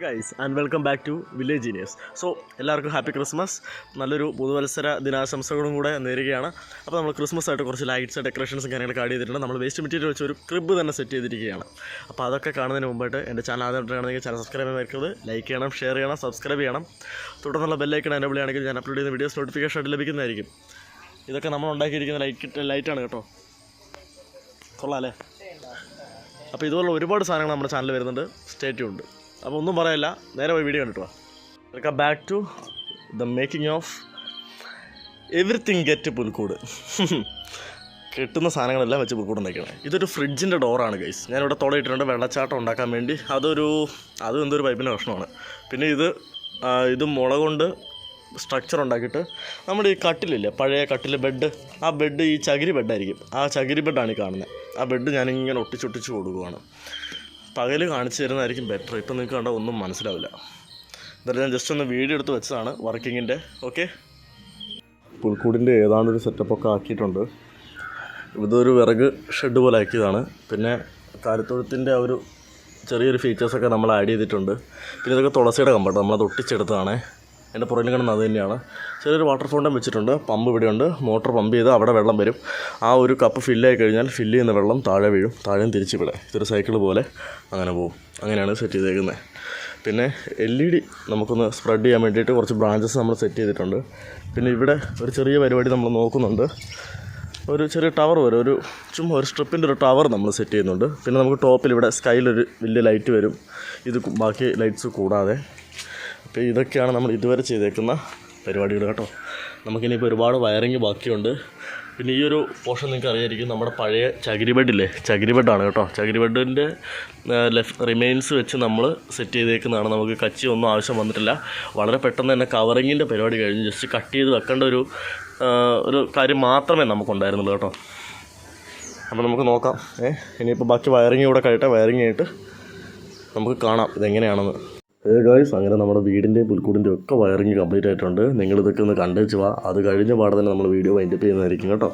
Guys and welcome back to village genius. So എല്ലാവർക്കും happy Christmas. നല്ലൊരു പുതുവത്സര ദിനാശംസകളും കൂടെ നേരുകയാണ്. അപ്പോൾ നമ്മൾ ക്രിസ്മസ് ആയിട്ട് കുറച്ച് ലൈറ്റ്സ് ഡെക്കറേഷൻസും കാര്യങ്ങളൊക്കെ ആഡ് ചെയ്തിട്ടുണ്ട്. നമ്മൾ വേസ്റ്റ് മെറ്റീരിയൽ വെച്ച് ഒരു ക്രിബ് തന്നെ സെറ്റ് ചെയ്തിരിക്കുകയാണ്. അപ്പോൾ അതൊക്കെ കാണുന്നതിന് മുമ്പായിട്ട് എൻ്റെ ചാനൽ ആദ്യമായിട്ടാണെങ്കിൽ ചാനൽ സബ്സ്ക്രൈബ് ചെയ്യാൻ മറക്കരുത്. ലൈക്ക് ചെയ്യണം, ഷെയർ ചെയ്യണം, സബ്സ്ക്രൈബ് ചെയ്യണം. തുടർന്നുള്ള ബെല്ലൈക്കൺ എനേബിൾ ചെയ്യുകയാണെങ്കിൽ ഞാൻ അപ്ലോഡ് ചെയ്യുന്ന വീഡിയോസ് നോട്ടിഫിക്കേഷൻ ആയിട്ട് ലഭിക്കുന്നതായിരിക്കും. ഇതൊക്കെ നമ്മൾ ഉണ്ടാക്കിയിരിക്കുന്ന ലൈറ്റാണ് കേട്ടോ. കൊള്ളാം അല്ലേ? അപ്പോൾ ഇതുപോലുള്ള ഒരുപാട് സാധനങ്ങൾ നമ്മുടെ ചാനൽ വരുന്നുണ്ട്. Stay tuned. അപ്പോൾ ഒന്നും പറയല്ല, നേരെ പോയി വീഡിയോ കണ്ടിട്ട് വാ. Welcome back to the making of everything get പുൽക്കൂട്. കിട്ടുന്ന സാധനങ്ങളെല്ലാം വെച്ച് പുൽക്കൂട് ഉണ്ടാക്കണം. ഇതൊരു ഫ്രിഡ്ജിൻ്റെ ഡോറാണ് ഗൈസ്. ഞാനിവിടെ തുളയിട്ടിട്ടുണ്ട് വെള്ളച്ചാട്ടം ഉണ്ടാക്കാൻ വേണ്ടി. അതും എന്തൊരു പൈപ്പിൻ്റെ പ്രശ്നമാണ്. പിന്നെ ഇത് മുള കൊണ്ട് സ്ട്രക്ചർ ഉണ്ടാക്കിയിട്ട് നമ്മുടെ ഈ കട്ടിലില്ലേ, പഴയ കട്ടിൽ ബെഡ്, ആ ബെഡ് ഈ ചകിരി ബെഡായിരിക്കും. ആ ചകിരി ബെഡാണ് ഈ കാണുന്നത്. ആ ബെഡ് ഞാനിങ്ങനെ ഒട്ടിച്ചൊട്ടിച്ച് കൊടുക്കുകയാണ്. പകൽ കാണിച്ചു തരുന്നതായിരിക്കും ബെറ്റർ. ഇപ്പം നിങ്ങൾക്ക് കണ്ടാൽ ഒന്നും മനസ്സിലാവില്ല. എന്തായാലും ഞാൻ ജസ്റ്റ് ഒന്ന് വീഡിയോ എടുത്ത് വെച്ചതാണ് വർക്കിങ്ങിൻ്റെ. ഓക്കെ, പുൽക്കൂടിൻ്റെ ഏതാണ്ടൊരു സെറ്റപ്പൊക്കെ ആക്കിയിട്ടുണ്ട്. ഇതൊരു വിറക് ഷെഡ് പോലെ ആക്കിയതാണ്. പിന്നെ കാലിത്തൊഴുത്തിൻ്റെ ആ ഒരു ചെറിയൊരു ഫീച്ചേഴ്സൊക്കെ നമ്മൾ ആഡ് ചെയ്തിട്ടുണ്ട്. പിന്നെ ഇതൊക്കെ തുളസിയുടെ കമ്പാട്ട് നമ്മളത് ഒട്ടിച്ചെടുത്തതാണ്. എൻ്റെ പുറകിൽ കിടന്ന് അത് തന്നെയാണ്. ചെറിയൊരു വാട്ടർ ഫൗണ്ടൻ വെച്ചിട്ടുണ്ട്. പമ്പ് ഇവിടെയുണ്ട്. മോട്ടർ പമ്പ് ചെയ്ത് അവിടെ വെള്ളം വരും. ആ ഒരു കപ്പ് ഫില്ലായി കഴിഞ്ഞാൽ ഫില്ല് ചെയ്യുന്ന വെള്ളം താഴെ വീഴും. താഴെയും തിരിച്ചിവിടെ ഇതൊരു സൈക്കിൾ പോലെ അങ്ങനെ പോകും. അങ്ങനെയാണ് സെറ്റ് ചെയ്തേക്കുന്നത്. പിന്നെ LED നമുക്കൊന്ന് സ്പ്രെഡ് ചെയ്യാൻ വേണ്ടിയിട്ട് കുറച്ച് ബ്രാഞ്ചസ് നമ്മൾ സെറ്റ് ചെയ്തിട്ടുണ്ട്. പിന്നെ ഇവിടെ ഒരു ചെറിയ പരിപാടി നമ്മൾ നോക്കുന്നുണ്ട്. ഒരു ചെറിയ ടവർ വരും. ഒരു സ്ട്രിപ്പിൻ്റെ ഒരു ടവർ നമ്മൾ സെറ്റ് ചെയ്യുന്നുണ്ട്. പിന്നെ നമുക്ക് ടോപ്പിൽ ഇവിടെ സ്കൈലൊരു വലിയ ലൈറ്റ് വരും. ഇത് ബാക്കി ലൈറ്റ്സ് കൂടാതെ. അപ്പോൾ ഇതൊക്കെയാണ് നമ്മൾ ഇതുവരെ ചെയ്തേക്കുന്ന പരിപാടികൾ കേട്ടോ. നമുക്കിനിയിപ്പോൾ ഒരുപാട് വയറിങ് ബാക്കിയുണ്ട്. പിന്നെ ഈ ഒരു പോർഷൻ നിങ്ങൾക്ക് അറിയായിരിക്കും, നമ്മുടെ പഴയ ചകിരി ബെഡില്ലേ, ചകിരി ബെഡാണ് കേട്ടോ. ചകിരി ബെഡിൻ്റെ റിമെയിൻസ് വെച്ച് നമ്മൾ സെറ്റ് ചെയ്തേക്കുന്നതാണ്. നമുക്ക് കച്ചി ഒന്നും ആവശ്യം വന്നിട്ടില്ല. വളരെ പെട്ടെന്ന് തന്നെ കവറിങ്ങിൻ്റെ പരിപാടി കഴിഞ്ഞ് ജസ്റ്റ് കട്ട് ചെയ്ത് വെക്കേണ്ട ഒരു കാര്യം മാത്രമേ നമുക്കുണ്ടായിരുന്നുള്ളൂ കേട്ടോ. അപ്പോൾ നമുക്ക് നോക്കാം. ഇനിയിപ്പോൾ ബാക്കി വയറിങ് കൂടെ കഴിയട്ടെ. വയറിങ് ആയിട്ട് നമുക്ക് കാണാം ഇതെങ്ങനെയാണെന്ന്. ഗായ്സ്, അങ്ങനെ നമ്മുടെ വീടിൻ്റെയും പുൽക്കൂടിൻ്റെയും ഒക്കെ വയറിങ് കംപ്ലീറ്റ് ആയിട്ടുണ്ട്. നിങ്ങളിതൊക്കെ ഒന്ന് കണ്ടേച്ച് വാ. അത് കഴിഞ്ഞ പാടെ തന്നെ നമ്മൾ വീഡിയോ വൈൻഡപ്പ് ചെയ്യുന്നതായിരിക്കും കേട്ടോ.